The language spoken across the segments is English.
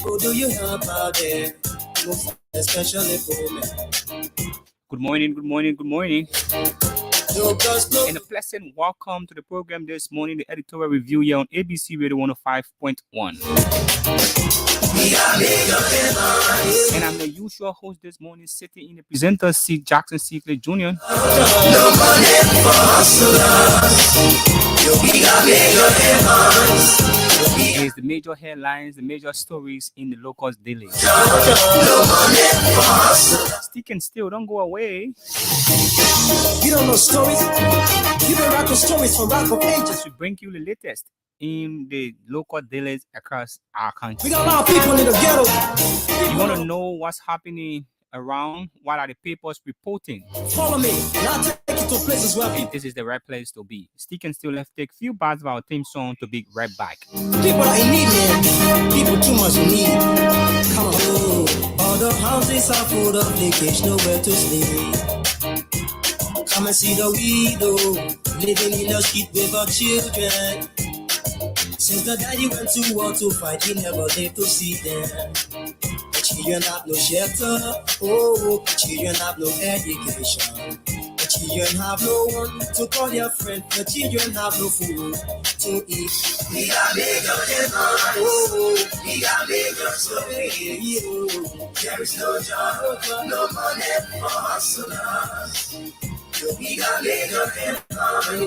Who do you help out there? Most especially for men. Good morning, good morning, good morning. No girls, no. And a pleasant welcome to the program this morning, the editorial review here on ABC Radio 105.1. And I'm the usual host this morning, sitting in the presenter seat, Jackson C. Clay Jr. No money for hustlers. We got major headlines. Here's the major headlines, the major stories in the locals daily. No money for hustlers. Stick and still, don't go away. You don't know stories? You've been rapping stories for rap for ages. We bring you the latest in the local dailies across our country. We got a lot of people in the ghetto. You want to know what's happening around? What are the papers reporting? Follow me, and I'll take you to places where people. This is the right place to be. Stick and still, let's take few bars of our theme song to be right back. People that in need, man. People too much in need. Come on. All the houses are full of leakage, nowhere to sleep. Come and see the widow living in the street with her children. Since the daddy went to war to fight, he never lived to see them. The children have no shelter, oh, children have no education. The children have no one to call their friend. The children have no food to eat. We are bigger than us. Oh, we are bigger story. There is no job, no money for hustlers. We got bigger than us. We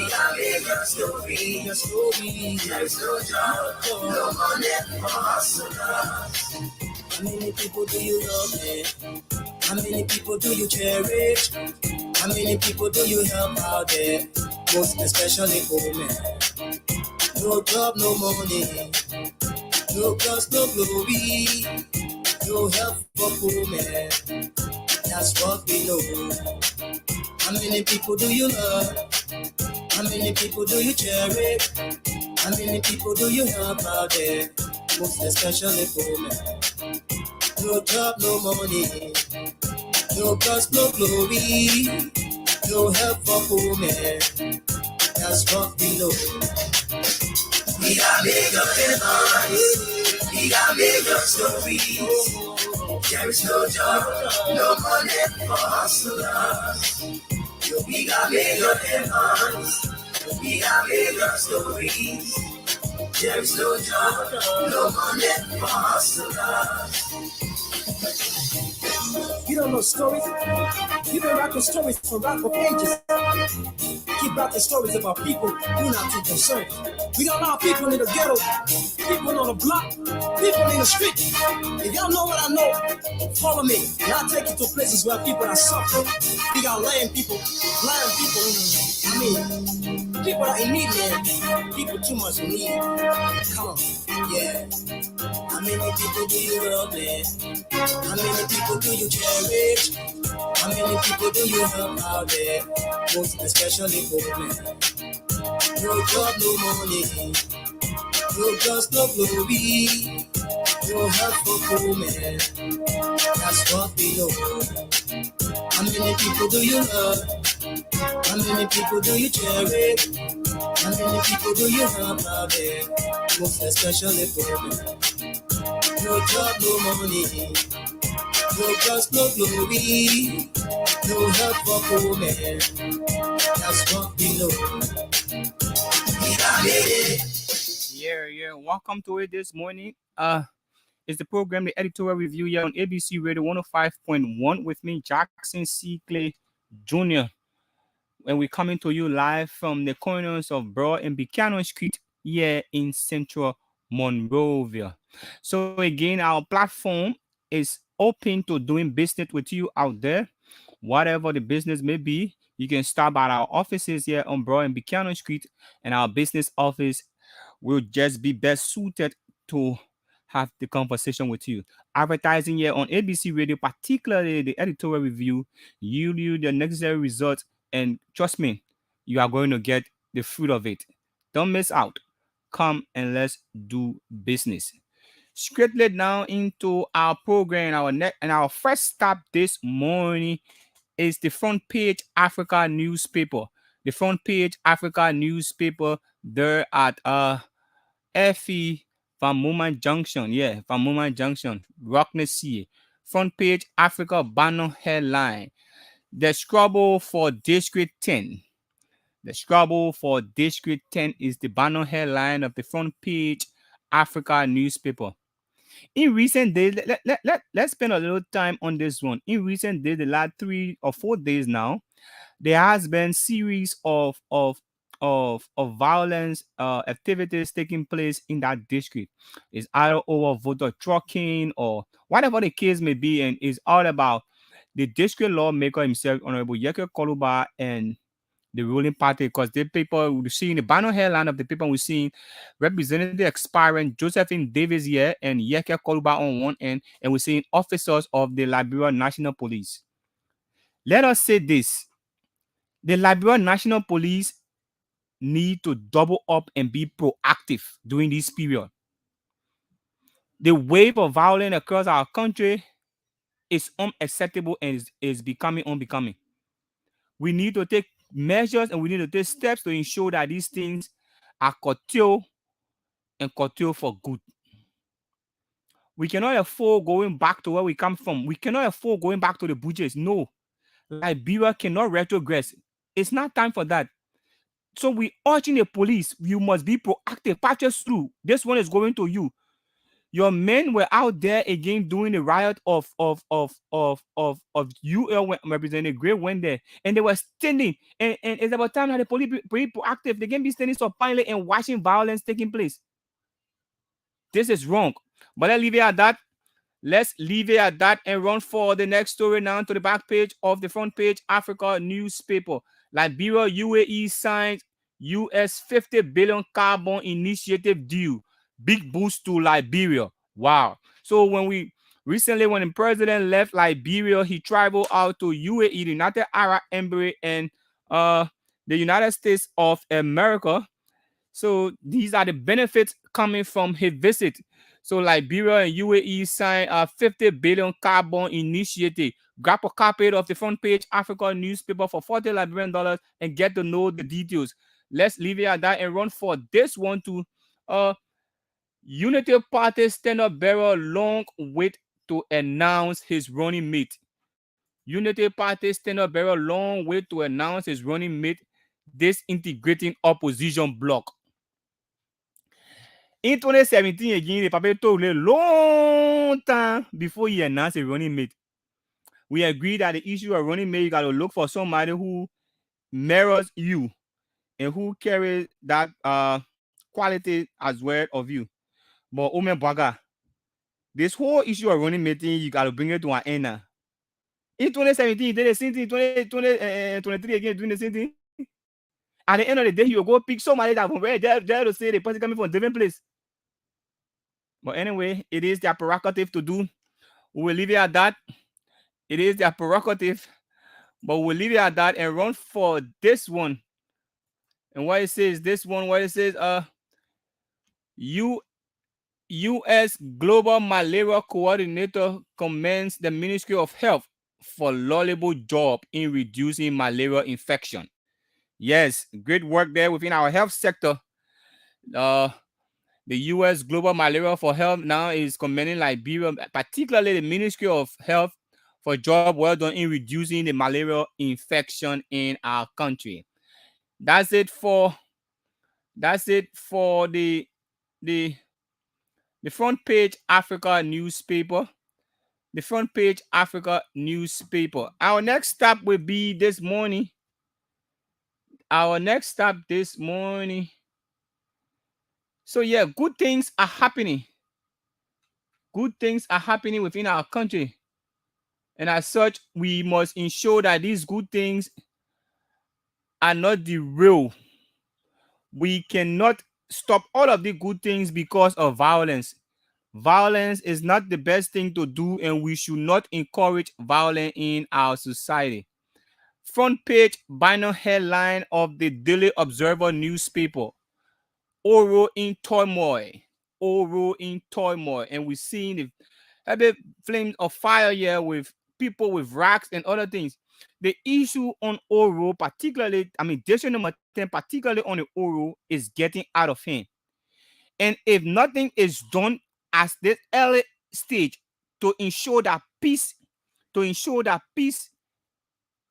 got bigger story. There is no job, no money for hustlers. How many people do you love, man? How many people do you cherish? How many people do you help out there? Most especially for men. No job, no money. No cause, no glory. No help for poor men. That's what we know. How many people do you love? How many people do you cherish? How many people do you help out there? Most especially for men. No job, no money. No cause, no glory. No help for poor men. That's what we know. We got bigger headlines. We got bigger stories. There is no job, no money for hustlers. We got bigger headlines. We got bigger stories. There is no job, no money for hustlers. You don't know stories? You've been rapping stories for rap for ages. Keep rapping stories about people who not too concerned. We got a lot of people in the ghetto, people on the block, people in the street. If y'all know what I know, follow me, and I'll take you to places where people are suffering. We got blind people. I mean, people that in need, man. People too much in need. Come on, yeah. How many people do you love, man? How many people do you cherish? How many people do you help out there? Most especially for men. No job, no money. No just, no glory. No help for poor men. That's what we know. How many people do you love? How many people do you cherish? How many people do you help out there? Most especially for men. No job, no money. No just, no glory. No help for poor men. That's what we know. We got it. Yeah. Welcome to it this morning. It's the program, the editorial review here on ABC Radio 105.1 with me, Jackson C. Clay Jr. And we're coming to you live from the corners of Broad and Buchanan Street here in Central Monrovia. So again, our platform is open to doing business with you out there. Whatever the business may be, you can stop by our offices here on Broad and Buchanan Street, and our business office will just be best suited to have the conversation with you. Advertising here on ABC Radio, particularly the editorial review, yield you the necessary results, and trust me, you are going to get the fruit of it. Don't miss out. Come and let's do business. Straightly down into our program, our first stop this morning is the Front Page Africa newspaper. The Front Page Africa newspaper there at FE Van Mooman Junction, yeah, Van Mooman Junction, Rockness. Front page, Africa banner headline. The scrabble for District 10. The scrabble for District 10 is the banner headline of the front page Africa newspaper. In recent days, let's spend a little time on this one. In recent days, the last 3 or 4 days now, there has been series of violence activities taking place in that district. It's either over voter trucking or whatever the case may be, and it's all about the district lawmaker himself, Honorable Yeke Koluba, and the ruling party, because the people we're seeing the banner headline of the people we're seeing representing the expiring Josephine Davis here and Yeke Koluba on one end, and we're seeing officers of the Liberia National Police. Let us say this: the Liberia National Police need to double up and be proactive during this period. The wave of violence across our country is unacceptable and is becoming unbecoming. We need to take measures and we need to take steps to ensure that these things are curtailed and curtailed for good. We cannot afford going back to where we come from. We cannot afford going back to the budgets. No, Liberia cannot retrogress. It's not time for that. So we urging the police, you must be proactive. Patches through. This one is going to you. Your men were out there again doing the riot of UL when Representative Gray went there, and they were standing. And it's about time that the police be proactive. They can't be standing supinely and watching violence taking place. This is wrong. But let's leave it at that. Let's leave it at that and run for the next story now to the back page of the front page Africa newspaper. Liberia UAE signs US 50 billion carbon initiative deal. Big boost to Liberia. Wow. So when the president left Liberia, he traveled out to UAE, the United Arab Emirates, and the United States of America. So these are the benefits coming from his visit. So Liberia and UAE signed a 50 billion carbon initiative. Grab a copy of the front page Africa newspaper for $40 Liberian and get to know the details. Let's leave it at that and run for this one to Unity Party stand-up bearer long wait to announce his running mate. Unity Party stand-up bearer long wait to announce his running mate, disintegrating opposition bloc. In 2017, again, the paper took a long time before he announced a running mate. We agreed that the issue of running mate, you got to look for somebody who mirrors you and who carries that quality as well of you. But Ome Baga, this whole issue of running mate, you got to bring it to an end now. In 2017, he did the same thing. 2023 again, doing the same thing. At the end of the day, you will go pick somebody that from where they're to say the person coming from a different place. But anyway, it is their prerogative to do. We will leave it at that. It is their prerogative. But we'll leave it at that and run for this one. And what it says, U.S. Global Malaria Coordinator commends the Ministry of Health for laudable job in reducing malaria infection. Yes, great work there within our health sector. The U.S. Global Malaria for Health now is commending Liberia, particularly the Ministry of Health, for job well done in reducing the malaria infection in our country. That's it for the front page Africa newspaper. The front page Africa newspaper. Our next stop will be this morning. So yeah, good things are happening. Good things are happening within our country. And as such, we must ensure that these good things are not the real. We cannot stop all of the good things because of violence. Violence is not the best thing to do, and we should not encourage violence in our society. Front page banner headline of the Daily Observer newspaper. Oro in turmoil. Oro in turmoil. And we're seeing the heavy flames of fire here with people with racks and other things. The issue on Oro, particularly, district number 10, particularly on the Oro, is getting out of hand. And if nothing is done at this early stage to ensure that peace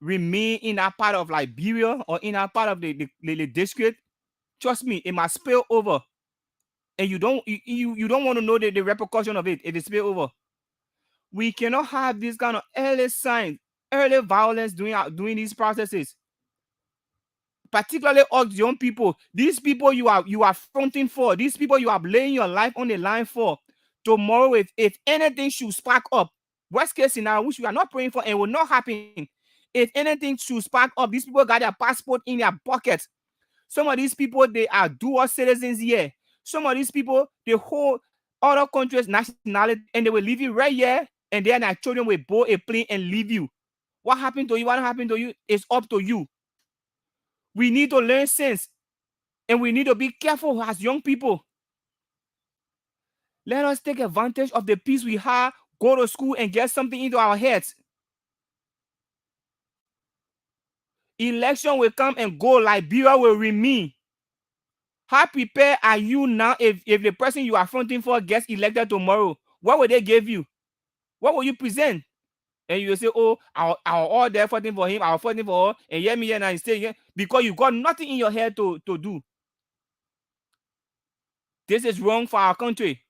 remain in that part of Liberia or in that part of the district, trust me, it might spill over. And you don't want to know the repercussion of it if it spill over. We cannot have this kind of early signs, early violence during these processes. Particularly us young people, these people you are fronting for, these people you are laying your life on the line for. Tomorrow, if anything should spark up, worst case scenario, which we are not praying for and will not happen, if anything should spark up, these people got their passport in their pockets. Some of these people, they are dual citizens here. Some of these people, they hold other countries' nationality and they will leave you right here, and then their children will board a plane and leave you. What happened to you? What happened to you? It's up to you. We need to learn sense, and we need to be careful as young people. Let us take advantage of the peace we have, go to school and get something into our heads. Election will come and go, Liberia will remain. How prepared are you now if the person you are fronting for gets elected tomorrow? What will they give you? What will you present? And you will say, oh, I'll all there fighting for him, I'll fighting for her, and hear me here now and stay here because you got nothing in your head to do. This is wrong for our country.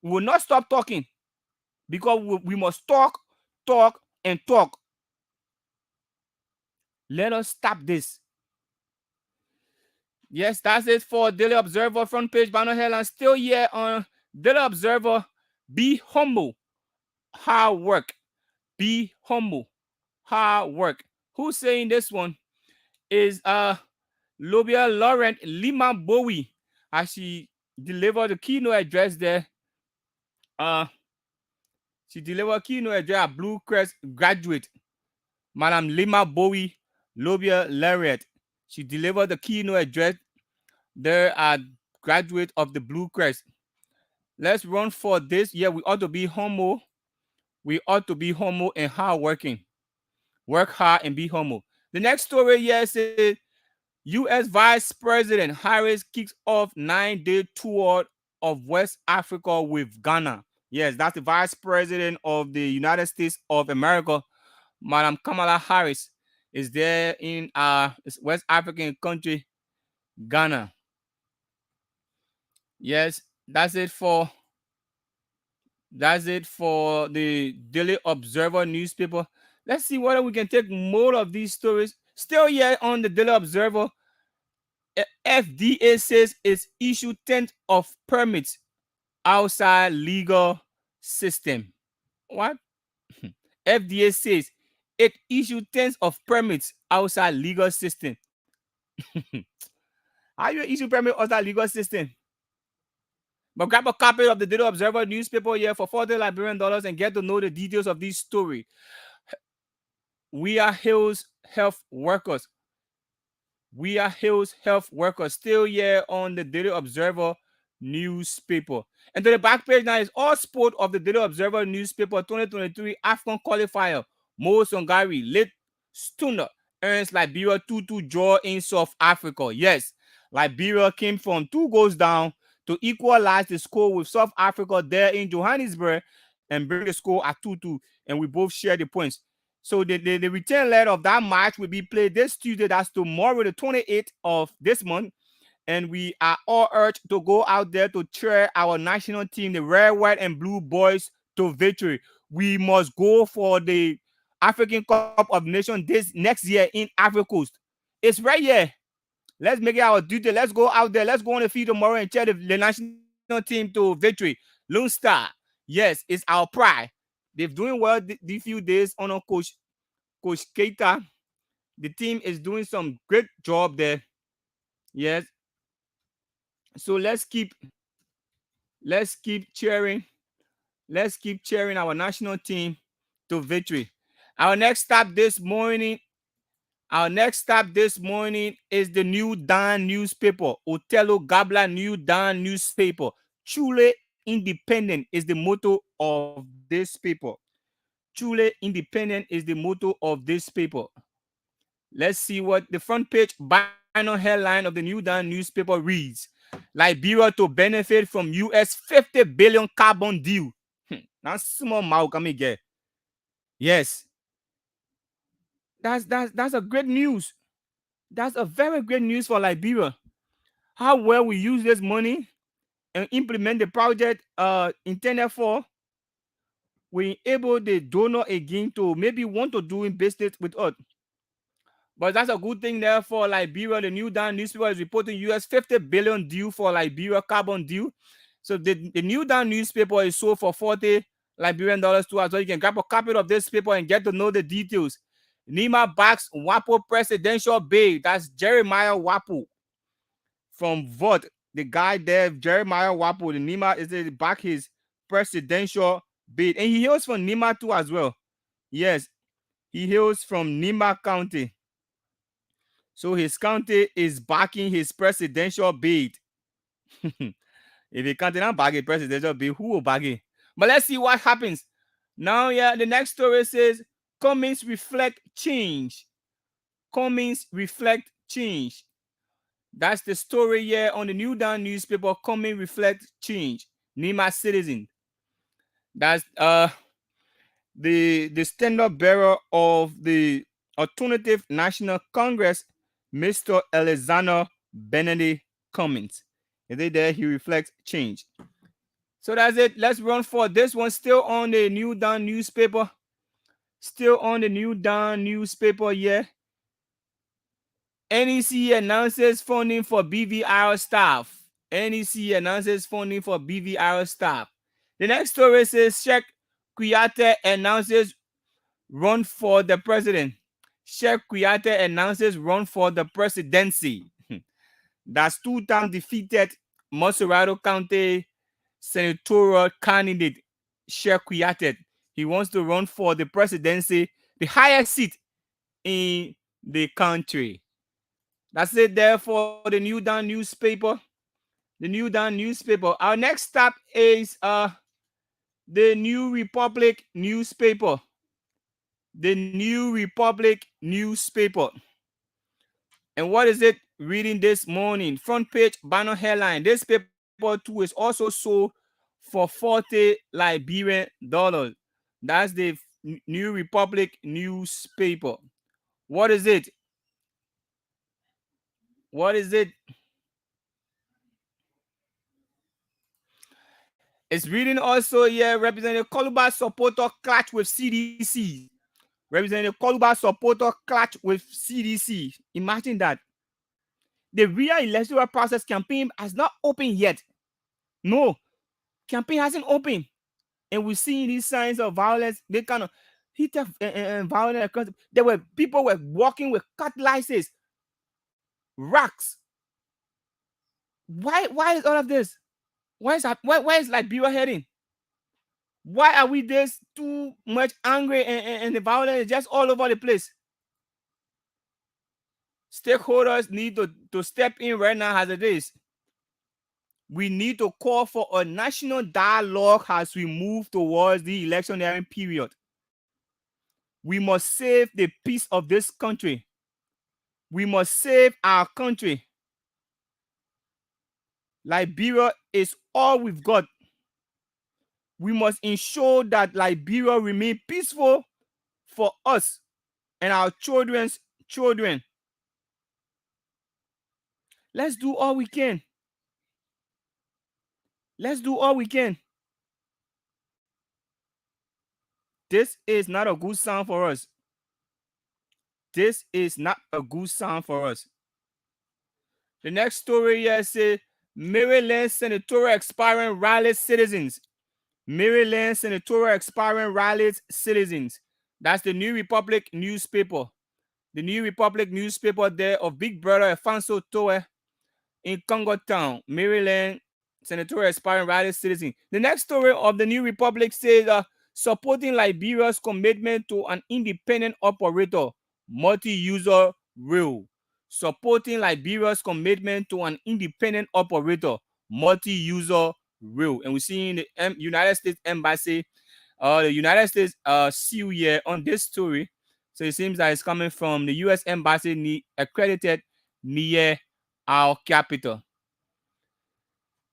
We will not stop talking because we must talk, and talk. Let us stop this. Yes, that's it for Daily Observer front page banner headline. Still here on Daily Observer. Be humble. Hard work. Be humble. Hard work. Who's saying this one? Is Lobia Laurent Lima Bowie, as she delivered the keynote address there. She delivered a keynote address at Blue Crest graduate, Madam Lima Bowie Lobia Laurent. She delivered the keynote address there at graduate of the Blue Crest. Let's run for this. Yeah, we ought to be humble. We ought to be humble and hardworking. Work hard and be humble. The next story here says U.S. Vice President Harris kicks off 9-day tour of West Africa with Ghana. Yes, that's the Vice President of the United States of America, Madam Kamala Harris, is there in West African country, Ghana. Yes, that's it for the Daily Observer newspaper. Let's see whether we can take more of these stories. Still here on the Daily Observer, FDA says it's issued tens of permits outside legal system. What? FDA says it issued tens of permits outside legal system. How you issue permit outside legal system? But grab a copy of the Daily Observer newspaper here for $40 Liberian and get to know the details of this story. We are Hills Health Workers. We are Hills Health Workers. Still here on the Daily Observer newspaper. And to the back page now is all sport of the Daily Observer newspaper 2023 AFCON qualifier. Mo Songari, late stunner, earns Liberia 2-2 draw in South Africa. Yes, Liberia came from 2 goals down to equalize the score with South Africa there in Johannesburg and bring the score at 2-2, and we both share the points. So the return leg of that match will be played this Tuesday. That's tomorrow, the 28th of this month. And we are all urged to go out there to cheer our national team, the red, white, and blue boys, to victory. We must go for the African Cup of Nations this next year in Africa Coast. It's right here. Let's make it our duty. Let's go out there. Let's go on the field tomorrow and cheer the national team to victory. Lone Star. Yes, it's our pride. They're doing well these few days on Coach Keita. The team is doing some great job there. Yes. So let's keep cheering. Let's keep cheering our national team to victory. Our next stop this morning is the New Dawn newspaper. Otello Gabla New Dawn newspaper. Truly independent is the motto of this paper. Truly independent is the motto of this paper. Let's see what the front page banner headline of the New Dawn newspaper reads. Liberia to benefit from US 50 billion carbon deal. That's small mouth come get. Yes. That's a great news. That's a very great news for Liberia. How well we use this money and implement the project intended for, we able the donor again to maybe want to do in business with us. But that's a good thing there for Liberia. The New Dawn newspaper is reporting US 50 billion deal for Liberia carbon deal. So the New Dawn newspaper is sold for 40 Liberian dollars to us. So you can grab a copy of this paper and get to know the details. Nima backs WAPO presidential bid. That's Jeremiah WAPO from VOT. The guy there, Jeremiah WAPO, the Nima is to back his presidential bid. And he hails from Nima too as well. Yes, he hails from Nima County. So his county is backing his presidential bid. If he county not back a presidential bid, who will back it? But let's see what happens. Now, the next story says Cummings reflect change. Cummings reflect change. That's the story here on the New Dawn newspaper. Cummings reflect change. Nima citizen. That's the standard bearer of the Alternative National Congress, Mr. Alexander Benedict Cummings. Is it there? He reflects change. So that's it. Let's run for this one. Still on the New Dawn newspaper. Still on the New Dawn newspaper, yeah. NEC announces funding for BVR staff. NEC announces funding for BVR staff. The next story says Sheikh Kuyate announces run for the president. Sheikh Kuyate announces run for the presidency. That's two-time defeated Moserado County senatorial candidate Sheikh Kuyate. He wants to run for the presidency, the highest seat in the country. That's it there for the New Dawn newspaper. The New Dawn newspaper. Our next stop is the New Republic newspaper. The New Republic newspaper. And what is it reading this morning? Front page banner headline. This paper too is also sold for 40 Liberian dollars. That's the New Republic newspaper. What is it? What is it? It's reading also here, Representative Koluba supporter clash with CDC. Representative Koluba supporter clash with CDC. Imagine that. The real electoral process campaign has not opened yet. No, campaign hasn't opened. And we're seeing these signs of violence. They kind of heated violence. There were people were walking with cutlasses, rocks. Why is all of this? Why is Liberia heading? Why are we this too much angry and the violence is just all over the place? Stakeholders need to step in right now as it is. We need to call for a national dialogue as we move towards the electionary period. We must save the peace of this country. We must save our country. Liberia is all we've got. We must ensure that Liberia remain peaceful for us and our children's children. Let's do all we can. Let's do all we can. This is not a good sound for us. This is not a good sound for us. The next story here says Maryland senatorial expiring rallies citizens. Maryland senatorial expiring rallies citizens. That's the New Republic newspaper. The New Republic newspaper there of Big Brother Alfonso Towe in Congo Town, Maryland senatorial expiring rallies citizens. The next story of the New Republic says supporting Liberia's commitment to an independent operator, multi-user rail. Supporting Liberia's commitment to an independent operator, multi-user rail. And we're seeing the United States Embassy, the United States seal here on this story. So it seems that it's coming from the U.S. Embassy accredited near our capital.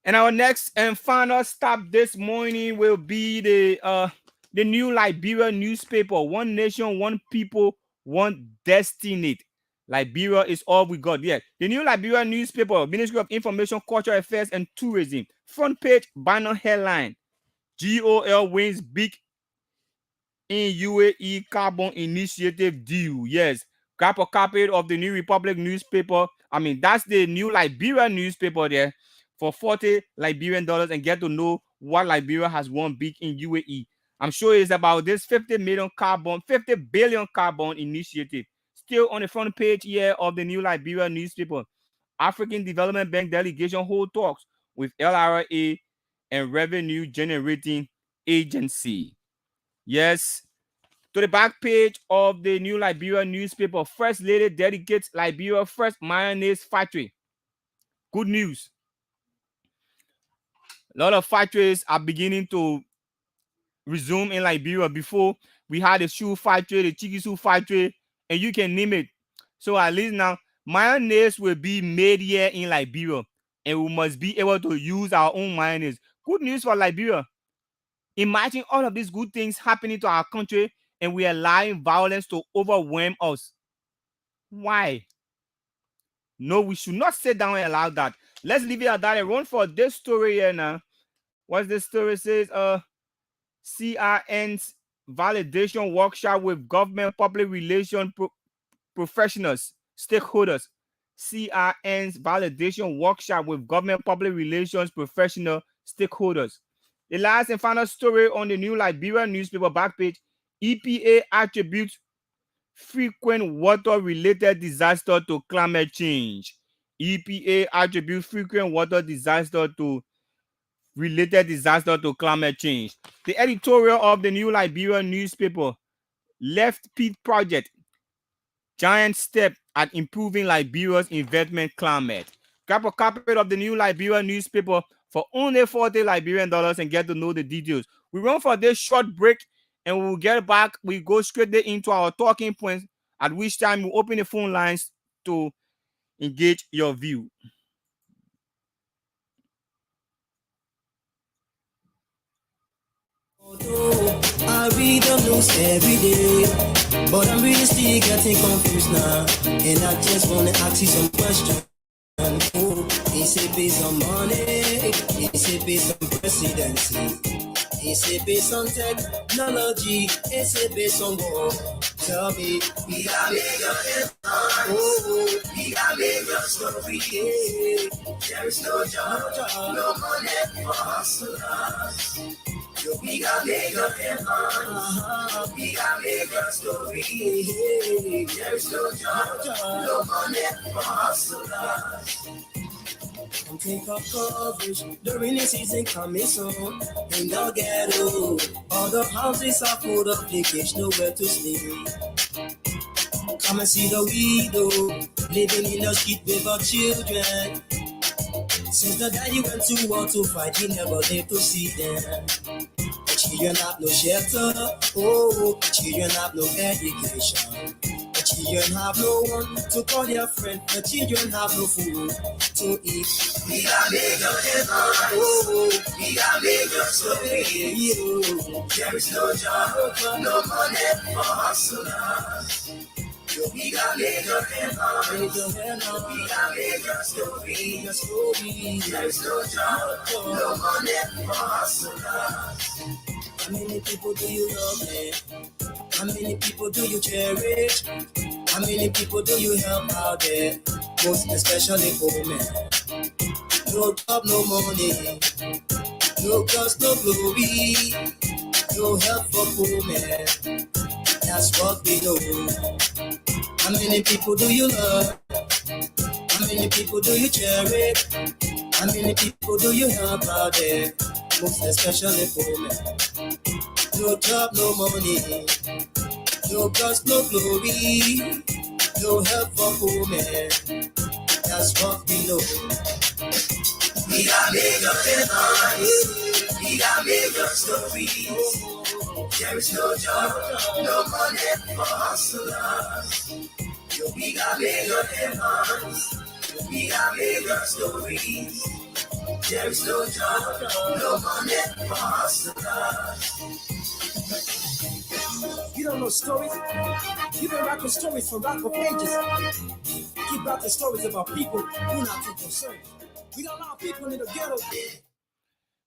And our next and final stop this morning will be the new Liberia newspaper, One Nation, One People, One Destiny. Liberia is all we got. Yeah. The new Liberia newspaper, Ministry of Information, Cultural Affairs, and Tourism. Front page, banner headline. GOL wins big in UAE Carbon Initiative deal. Yes. Grab a copy of the New Republic newspaper. I mean, that's the new Liberia newspaper there for 40 Liberian dollars and get to know what Liberia has won big in UAE. I'm sure it's about this 50 billion carbon initiative. Still on the front page here of the new Liberia newspaper. African Development Bank delegation hold talks with LRA and revenue generating agency. Yes, to the back page of the new Liberia newspaper. First Lady dedicates Liberia first mayonnaise factory. Good news. A lot of factories are beginning to resume in Liberia. Before, we had the shoe factory, the chicken soup factory, and you can name it. So at least now, mayonnaise will be made here in Liberia, and we must be able to use our own mayonnaise. Good news for Liberia. Imagine all of these good things happening to our country, and we are allowing violence to overwhelm us. Why? No, we should not sit down and allow that. Let's leave it at that and run for this story here now. What's this story says? CRN's validation workshop with government public relation professionals, stakeholders. CRN's validation workshop with government public relations professional stakeholders. The last and final story on the new Liberia newspaper back page. EPA attributes frequent water-related disaster to climate change. EPA attributes frequent water disaster to related disaster to climate change. The editorial of the new Liberia newspaper, Left Pit Project, giant step at improving Liberia's investment climate. Grab a copy of the new Liberia newspaper for only 40 Liberian dollars and get to know the details. We run for this short break and we'll get back. We go straight into our talking points, at which time we open the phone lines to engage your view. I read the news every day, but I'm really still getting confused now. And I just wanna ask you some questions. Oh, is it based on money? Is it based on presidency? Is it based on technology? Is it based on war? Tell me, we are major headlines. Oh, we are major story. There is no job, no money for hustlers. We got major headlines. We got major story. There is no job, no money for hustlers. Don't think of coverage, the rainy season coming soon. In the ghetto, all the houses are full of leakage, nowhere to sleep. Come and see the widow, living in the street with her children. Since the daddy went to war to fight, he never lived to see them. The children have no shelter, oh, children have no education. The children have no one to call their friend. The children have no food to eat. We got major headlines. Oh, we got major stories. There is no job, no money for hustlers. We got major headlines. We got major stories. There is no job, no money for hustlers. How many people do you love, man? How many people do you cherish? How many people do you help out there? Most especially poor men. No job, no money. No cause, no glory. No help for poor men. That's what we know. How many people do you love? How many people do you cherish? How many people do you help out there? Most especially poor men. No job, no money. No cause, no glory. No help for poor men. That's what we know. We got major headlines. We got major stories. There is no job, no money for hustlers. We got major headlines. We got major stories. There is no job, no money for hustlers. You don't know stories? You've been rapping stories from rapper pages. Keep rapping stories about people who not too concerned. We don't allow people in the ghetto.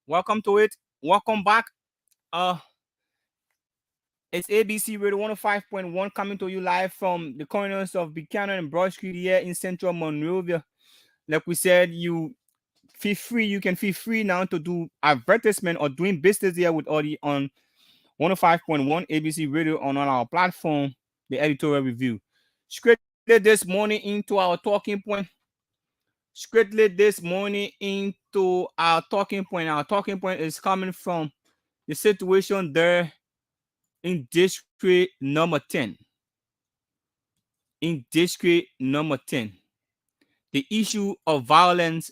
Welcome to it. Welcome back. Uh, it's ABC Radio 105.1 coming to you live from the corners of Buchanan and Broad Street here in central Monrovia. Like we said, you can feel free now to do advertisement or doing business here with Audi on 105.1 ABC Radio on our platform, the editorial review. Straight this morning into our talking point. Straight this morning into our talking point. Our talking point is coming from the situation there in district number 10. In district number 10, the issue of violence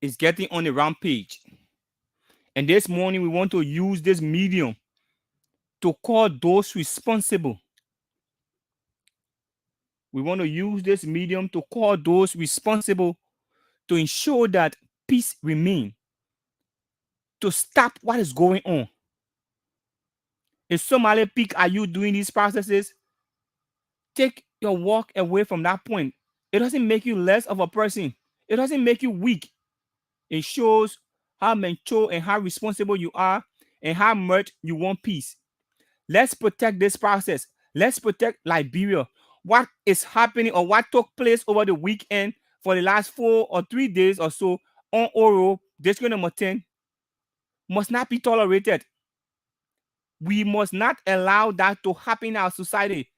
is getting on the rampage. And this morning, we want to use this medium to call those responsible. We want to use this medium to call those responsible to ensure that peace remains, to stop what is going on. If somebody peak at you doing these processes, take your walk away from that point. It doesn't make you less of a person. It doesn't make you weak. It shows how mature and how responsible you are and how much you want peace. Let's protect this process. Let's protect Liberia. What is happening or what took place over the weekend for the last 4 or 3 days or so on Oro, district number 10, must not be tolerated. We must not allow that to happen in our society.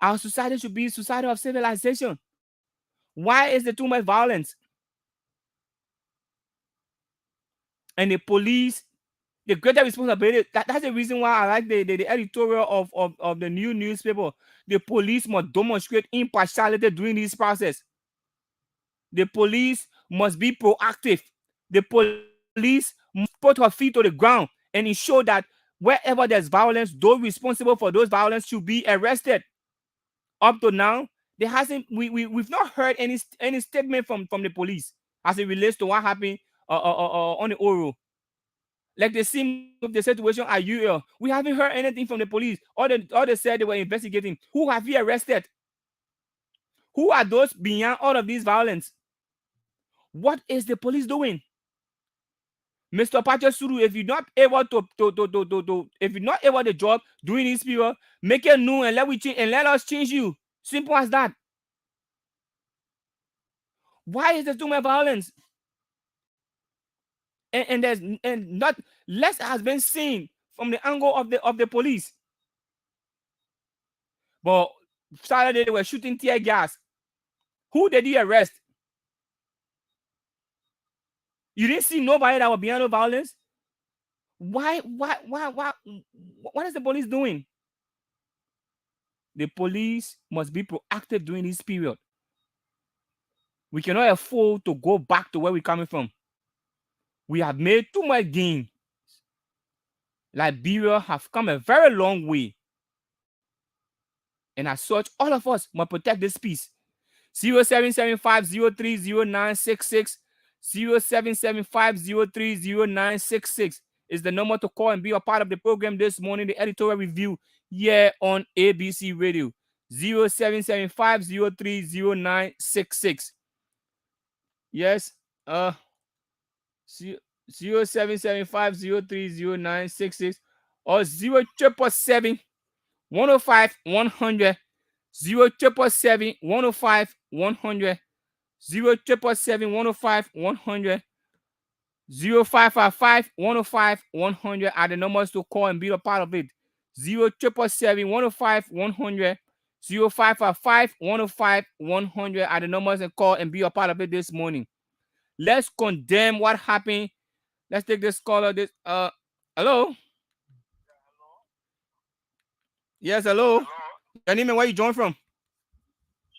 Our society should be a society of civilization. Why is there too much violence? And the police, the greater responsibility. That's the reason why I like the editorial of the new newspaper. The police must demonstrate impartiality during this process. The police must be proactive. The police must put her feet to the ground and ensure that wherever there's violence, those responsible for those violence should be arrested. Up to now, there hasn't we've not heard any statement from the police as it relates to what happened on the Oro. Like they seem of the situation at UL. We haven't heard anything from the police. All they said they were investigating. Who have you arrested? Who are those beyond all of these violence? What is the police doing? Mr. Patrick Suru, if you're not able if you're not able to job doing this period, make it new and let us change you. Simple as that. Why is there too much violence? And not less has been seen from the angle of the police. But Saturday they were shooting tear gas. Who did you arrest? You didn't see nobody that was beyond the violence? Why? What is the police doing? The police must be proactive during this period. We cannot afford to go back to where we're coming from. We have made too much gain. Liberia have come a very long way. And as such, all of us must protect this peace. 0775030966, 0775030966 is the number to call and be a part of the program this morning, the editorial review here on ABC Radio. 0775030966. Yes, 0775030966 or 0777 105 100, 0777 105 100, 0777 105 100, 0555 105 100 are the numbers to call and be a part of it. 0777 105 100, 0555 105 100 are the numbers to call and be a part of it this morning. Let's condemn what happened. Let's take this caller. Hello? Yes, hello. Your name and where you joined from?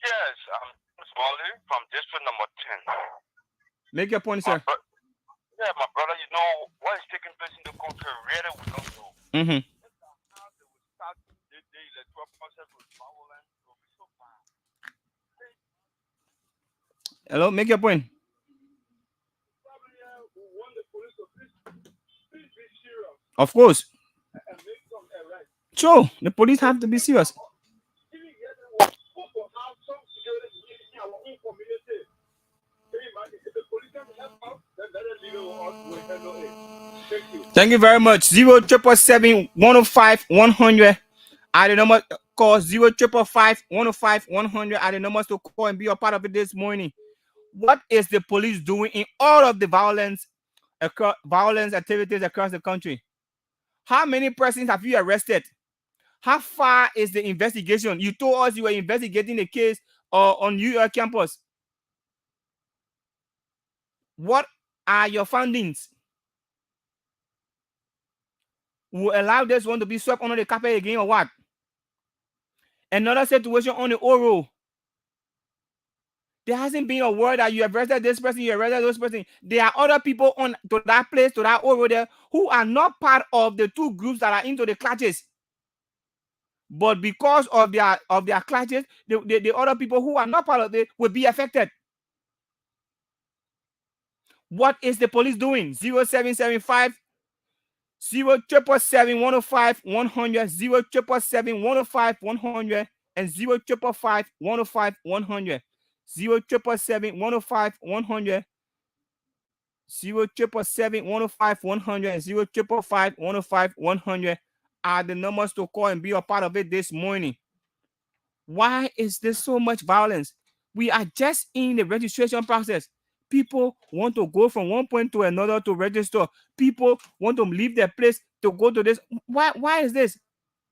Yes, I'm Smalley from district number 10. Make your point, sir. Yeah, my brother, you know what is taking place in the country really we don't know. Mm-hmm. How they will start the electoral process with violence will be so bad. Hello, make your point. Of course. Sure, the police have to be serious. Thank you very much. 0777105 100. Are the number call 0555105 100 are the numbers to call and be a part of it this morning. What is the police doing in all of the violence activities across the country? How many persons have you arrested? How far is the investigation? You told us you were investigating a case on New York campus. What are your findings? Will allow this one to be swept under the carpet again or what? Another situation on the oral. There hasn't been a word that you arrested this person, you arrested this person. There are other people on to that place, to that oral there, who are not part of the two groups that are into the clashes. But because of their clashes, the other people who are not part of it will be affected. What is the police doing? 0775 0777105 100 0777105 100 and 0555 105 100 0777105 100 0777105 100 and 0555 105 100 are the numbers to call and be a part of it this morning. Why is there so much violence? We are just in the registration process. People want to go from one point to another to register. People want to leave their place to go to this. Why is this?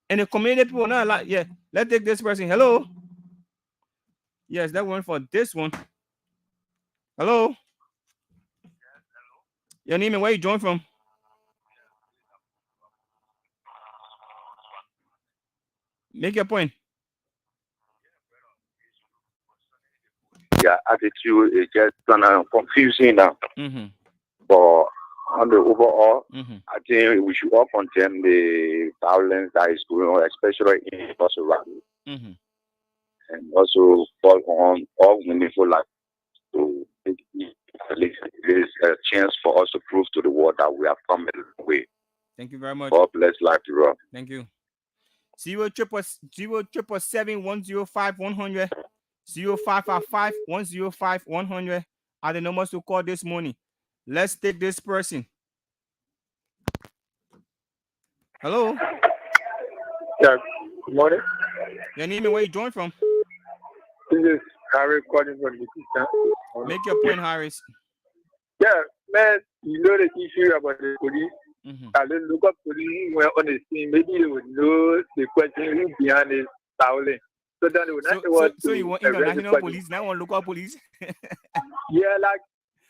And the community people not like, yeah, let's take this person. Hello. Yes, that one for this one. Hello. Your name and where you join from? Make your point. Yeah, attitude is just kind of confusing now. Mm-hmm. But on the overall, Mm-hmm. I think we should all condemn the violence that is going on, especially in Boston, Mm-hmm. and also call on all meaningful life to take this a chance for us to prove to the world that we have come a long way. Thank you very much. God bless life to Rob. Thank you. 0777105 100 0555 105 100 are the numbers to call this morning. Let's take this person. Hello. Yeah, good morning. Your name and where you join from? This is Harry calling from the system. Make your point, Harris. Yeah, man, you know the issue about the police. Mm-hmm. I don't look up police who were on the scene. Maybe they would know the question who behind this violence. So then they would not want so to you want arrest the international person. police, now want local police? Yeah, like,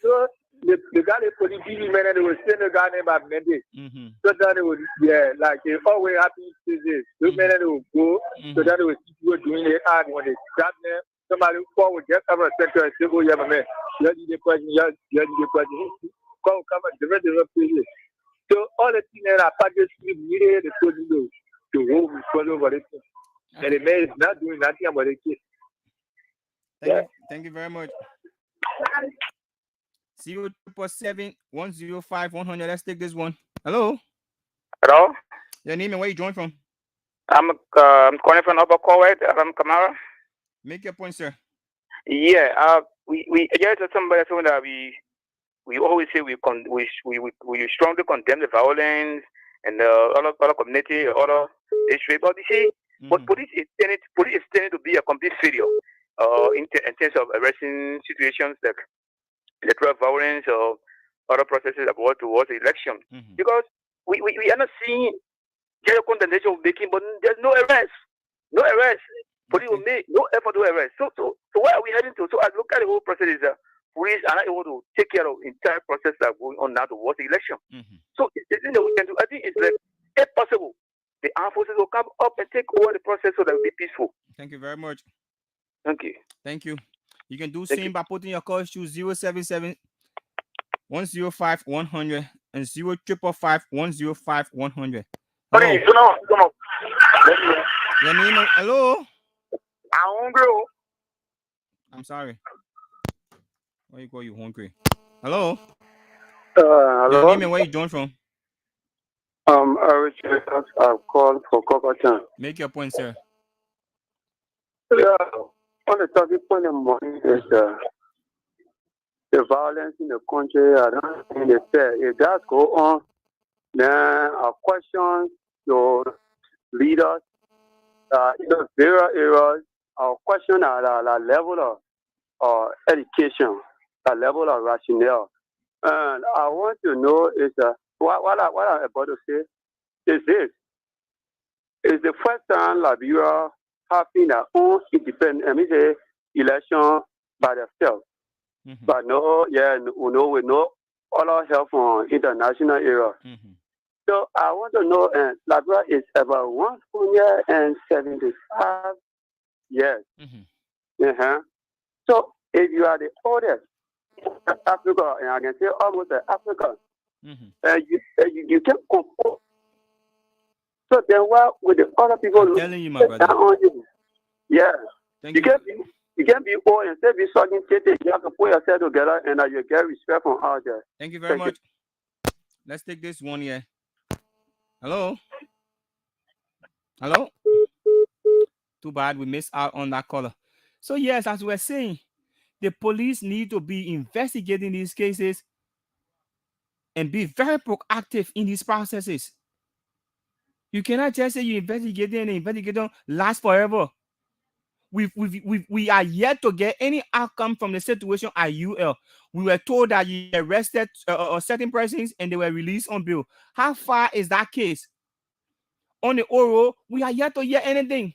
so the guy the police TV man and they would send a guy named Abnedi. Mm-hmm. So then they would, yeah, like they always happy to this. Those men they would go, so then they would see people doing their act when they grab them. Somebody call would just have a center and say, oh, yeah, my man, you need the question, you need the question. Call, come and direct the police. So all the things that are packaged needed the police to hold follow over it. And the man is not doing nothing about it. Thank you very much. 0777105 100. Let's take this one. Hello. Hello. Your name and where you join from? I'm calling from Upper Kuwait. I'm Kamara. Make your point, sir. Yeah. We just somebody saying that we always say we strongly condemn the violence and other community, other district. But you see, but police is tending to be a complete failure. In terms of arresting situations like electoral violence or other processes about towards the election, because we are not seeing jail condemnation making, but there's no arrest. Police will make no effort to arrest. So where are we heading to? So I look at the whole process is police are not able to take care of the entire process that are going on now towards the election. So the thing that we can do, I think, is like, if possible, the armed forces will come up and take over the process so that it will be peaceful. Thank you very much. Thank you. Thank you. You can do same by putting your call to 077 105 100 and 0555 105 100. Hello. Your name? Hello. I'm hungry. I'm sorry. Why you call you hungry? Hello. Hello. Your name and where you join from? I'm Richard. I've called for Cocotan. Make your point, sir. Yeah, on the topic point of money is the violence in the country. I don't think it's fair. If that go on, then I question your leaders. In the various areas, I question the level of education, the level of rationale. And I want to know is what I'm about to say is this. It's the first time Liberia having their own independent election by themselves. Mm-hmm. But no, yeah, with no other help from international area. Mm-hmm. So I want to know, Liberia is about 175 years. Mm-hmm. Uh-huh. So if you are the oldest Africa, and I can say almost Africa, Mm-hmm. you can compose. So then why would the other people I'm look telling you, my brother. down on you? Yeah. Thank You can't be old and still be sucking titties. You have to put yourself together and you get respect from out there. Thank you very much. Let's take this one here. Hello? Hello? Too bad we missed out on that caller. So yes, as we're saying, the police need to be investigating these cases and be very proactive in these processes. You cannot just say you investigating and investigating last forever. We are yet to get any outcome from the situation at UL. We were told that you arrested certain persons and they were released on bail. How far is that case? On the Oro, we are yet to hear anything.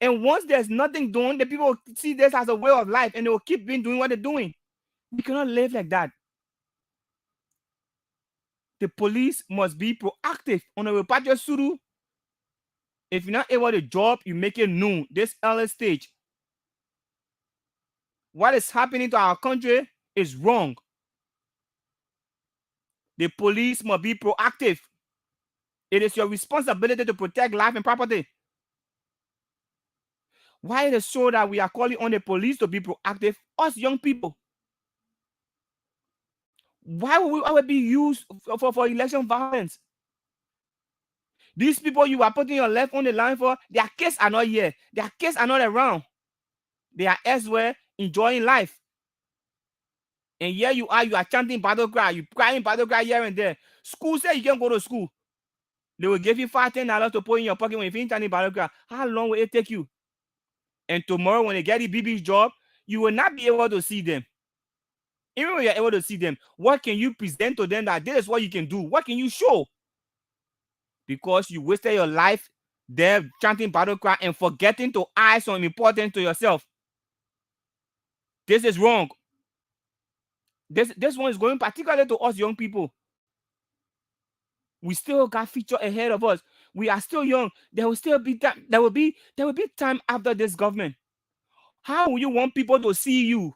And once there's nothing done, the people will see this as a way of life and they will keep doing what they're doing. We cannot live like that. The police must be proactive. On the Patriot Suru, if you're not able to job, you make it known. This early stage. What is happening to our country is wrong. The police must be proactive. It is your responsibility to protect life and property. Why is it so that we are calling on the police to be proactive? Us young people. Why would we always be used for election violence? These people you are putting your life on the line for, their kids are not here. Their kids are not around. They are elsewhere enjoying life. And here you are chanting battle cry. You crying battle cry here and there. School said you can't go to school. They will give you $5-10 to put in your pocket when you finish chanting battle cry. How long will it take you? And tomorrow when they get the BB's job, you will not be able to see them. Even when you're able to see them, what can you present to them that this is what you can do? What can you show? Because you wasted your life there chanting battle cry and forgetting to add some importance to yourself. This is wrong. This one is going particularly to us young people. We still got future ahead of us. We are still young. There will still be time. There will be time after this government. How will you want people to see you?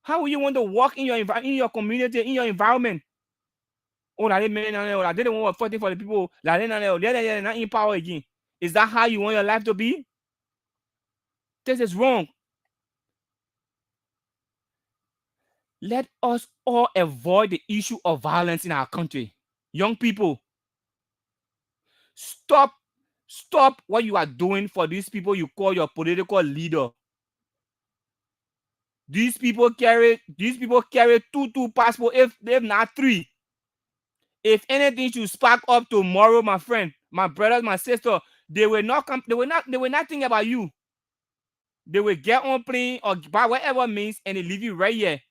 How will you want to walk in your community, in your environment? Oh, I didn't want to fight for the people. They're not in power again. Is that how you want your life to be? This is wrong. Let us all avoid the issue of violence in our country. Young people, stop what you are doing for these people you call your political leader. These people carry 2 passports, if not 3. If anything should spark up tomorrow, my friend, my brothers, my sister, they will not come. They will not think about you. They will get on plane or by whatever means and they leave you right here.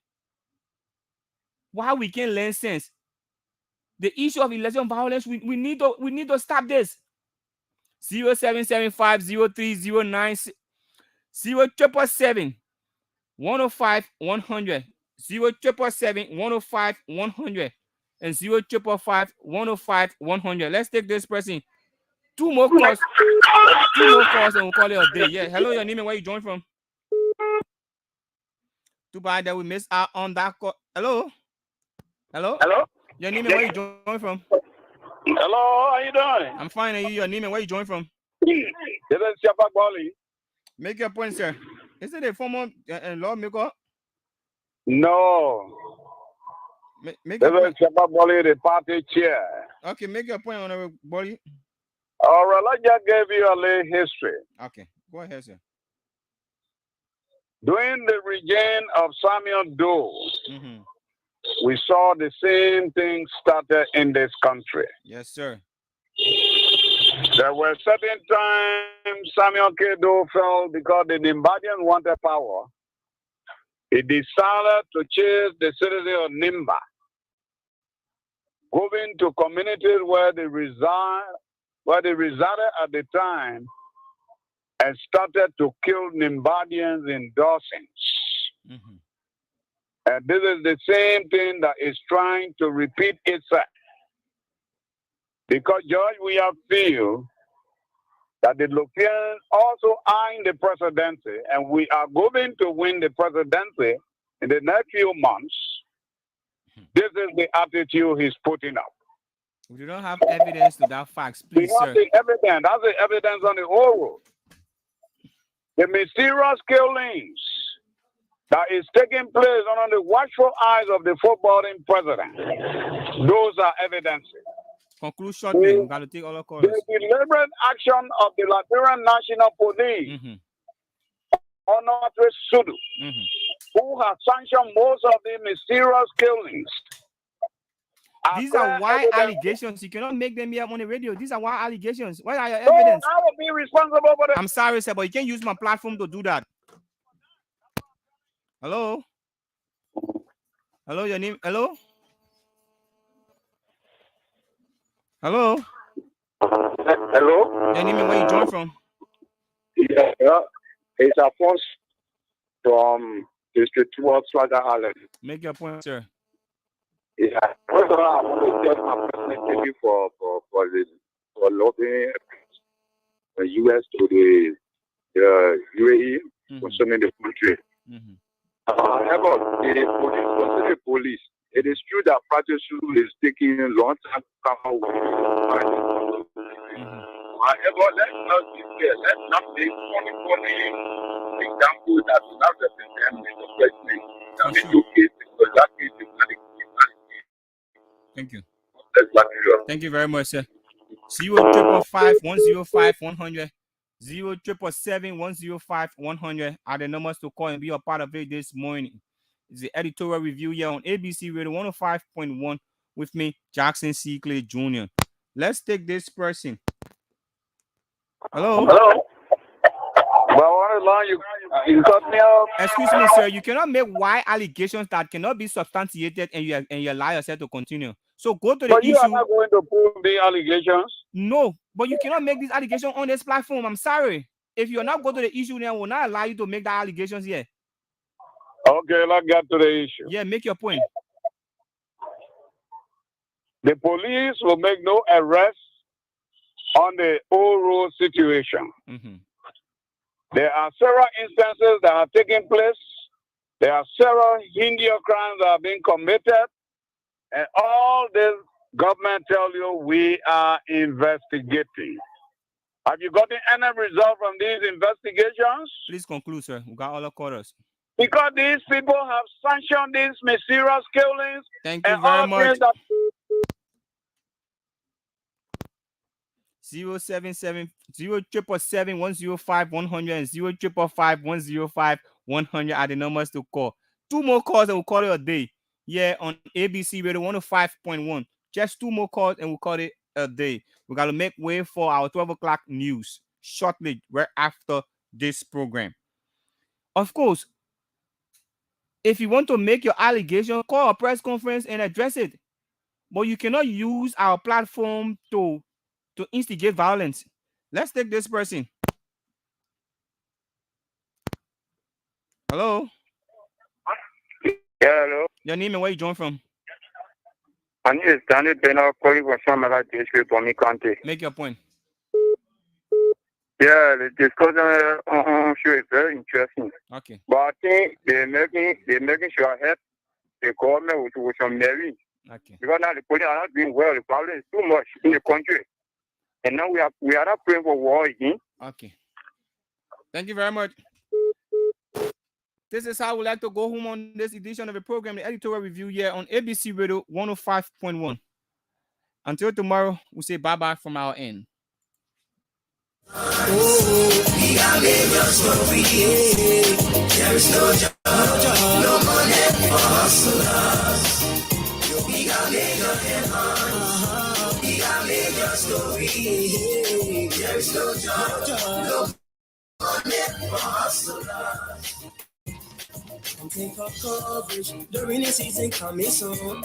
Why we can't learn sense? The issue of election violence, we need to stop this. 07750309 0777 105 100 0777 105 100 and 0555 105 100. Let's take this person. 2 more calls. 2 more calls and we'll call it a day. Yeah. Hello, your name and where you join from? Too bad that we missed out on that call. Hello? Hello? Hello? Your name and where you join from? Hello, how you doing? I'm fine. And you, your name and where you join from? This is Shapa Bali. Make your point, sir. Is it a former lawmaker? No. Make This your point. is Shapa Bali, the party chair. Okay, make your point, Honorable Bolly. All right, I just gave you a little history. Okay, go ahead, sir. During the reign of Samuel Doe, Mm-hmm. we saw the same thing started in this country. Yes, sir. There were certain times Samuel K. Doe fell because the Nimbadians wanted power. He decided to chase the citizens of Nimba, going to communities where they resided at the time, and started to kill Nimbadians in dozens. Mm-hmm. And this is the same thing that is trying to repeat itself. Because, George, we have feel that the Lufians also eyeing the presidency, and we are going to win the presidency in the next few months. This is the attitude he's putting up. We don't have evidence to that facts, We please, have sir. the evidence. That's the evidence on the whole road. The mysterious killings that is taking place under the watchful eyes of the footballing president. Those are evidences. Conclude shortly. We got to take all the callers. The deliberate action of the Liberian National Police, Honorable Sudu, who has sanctioned most of the mysterious killings. These are why allegations. You cannot make them here on the radio. These are why allegations. What are your So evidence? I will be responsible for I'm sorry, sir, but you can't use my platform to do that. Hello? Hello, your name? Hello? Hello? Hello? Your name and where you join from? Yeah, it's Alphonse from District 12, Swagger Island. Make your point, sir. Yeah. First of all, I want to thank my president thank you for lobbying the U.S. to the UAE concerning the country. However, the police, it is true that Practice is taking a long time to come out with however, let's not be fair. Let's not make funny example that will not represent the president. That is okay, because that is the money. Thank you. That's Thank you very much, sir. 0555105 0777105 are the numbers to call and be a part of it this morning. It's the editorial review here on ABC Radio 105.1 with me, Jackson C. Clay Jr. Let's take this person. Hello? Hello? You cut me off. Excuse me, sir. You cannot make why allegations that cannot be substantiated and you allow yourself to continue. So go to the But issue. you are not going to prove the allegations? No, but you cannot make this allegation on this platform. I'm sorry. If you're not going to the issue, then I will not allow you to make the allegations here. Okay, let's get to the issue. Yeah, make your point. The police will make no arrest on the old road situation. There are several instances that are taking place. There are several Hindu crimes that are being committed. And all this government tell you we are investigating. Have you gotten any result from these investigations? Please conclude, sir. We got all the quarters. Because these people have sanctioned these mysterious killings. Thank you very much. 077 077 105 100 and 0555 105 100 are the numbers to call. 2 more calls and we'll call it a day. Yeah, on ABC Radio 105.1. Just 2 more calls and we'll call it a day. We got to make way for our 12 o'clock news shortly, right after this program. Of course, if you want to make your allegation, call a press conference and address it. But you cannot use our platform to instigate violence. Let's take this person. Hello? Yeah, hello. Your name and where you join from? My name is Daniel Bernard calling from Shamala District, Bomi County. Make your point. Yeah, the discussion on show is very interesting. Okay. But I think they're making sure help the government with some merit. Okay. Because now the police are not doing well. The problem is too much in the country. And now we are not praying for war again. Okay. Thank you very much. This is how we like to go home on this edition of the program, the editorial review here on ABC Radio 105.1. Until tomorrow, we say bye-bye from our end. We got millions for free. There is no job, no money for hustlers. We got millions, we got millions for free. There is no job, no money for hustlers. Come take up coverage, the rainy season coming soon.